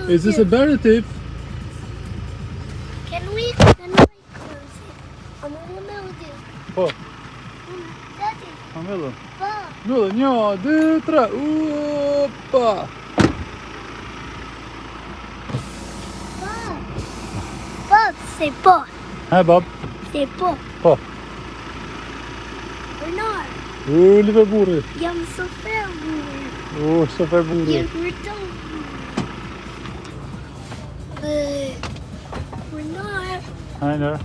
Is this a barrier tape? Can we close it? I'm gonna do. Po, Daddy, a Milla. pa. Milla, një, dy, tre, opa! Bob, say Bob. Hej bab. Say Bob. Po. Bernard, Oliver burri. jam så fel. Shofer burri. You're dumb. Bernard. Hej där.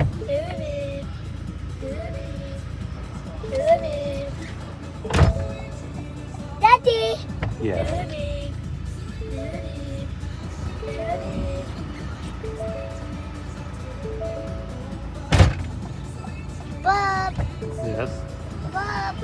Daddy. Yeah. Bob. Yes. Bob.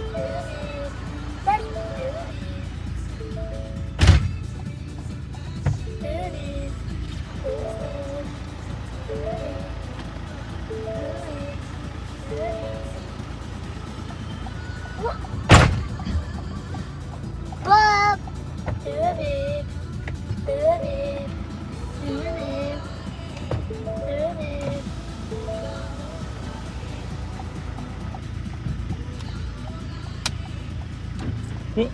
Bob. Oh.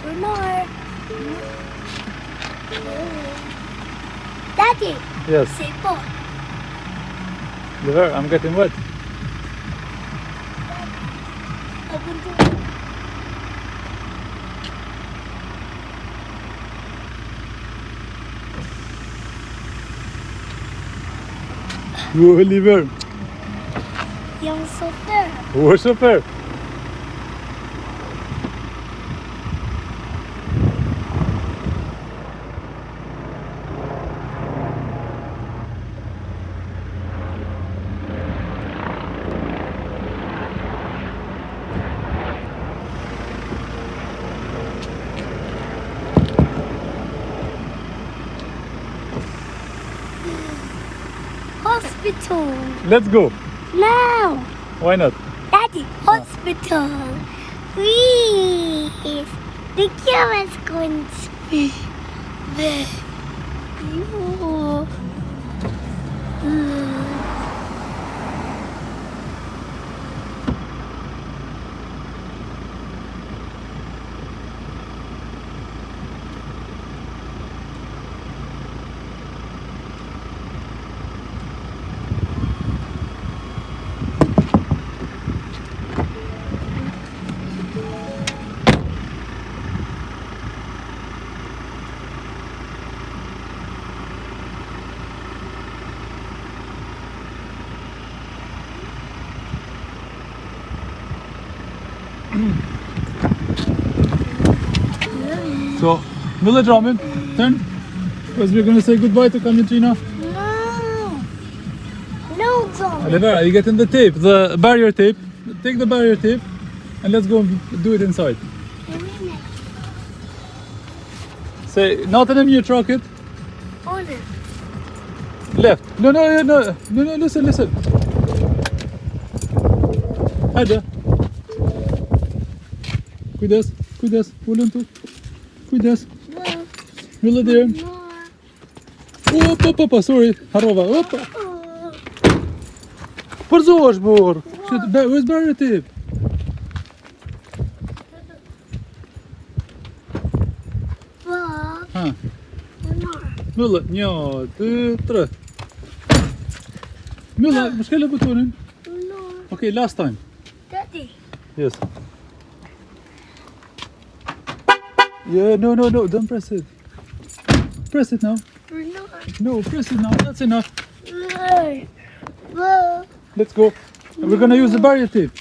Bernard. Daddy, Yes. say Bob. Oliver, I'm getting wet. Open the Oliver. jam så fel. Shofer. Hospital. Let's go. Now. Why not? Daddy, hospital. Please. The camera's going to be there. So, Milla Drummond, turn. Because we're going to say goodbye to Clementina. No. No, Zombie. Oliver, are you getting the tape? The barrier tape. Take the barrier tape and let's go and do it inside. Say, not in a mute rocket. On it. Left. No, listen. هذا. Cuidas. Volunto. Cuidas. Well, Milla there. more. Opa, sorry. Harova. Opa. Порзош, Бор. Where's barrier tape? Bob. Huh. Bernard. Milla, një, dy, tre. Milla, مش كله بتونين. Bernard. Okay, last time. Daddy. Yes. Yeah, no, don't press it. Press it now. Bernard. No, press it now. That's enough. Bob. Let's go. And we're gonna use the barrier tape.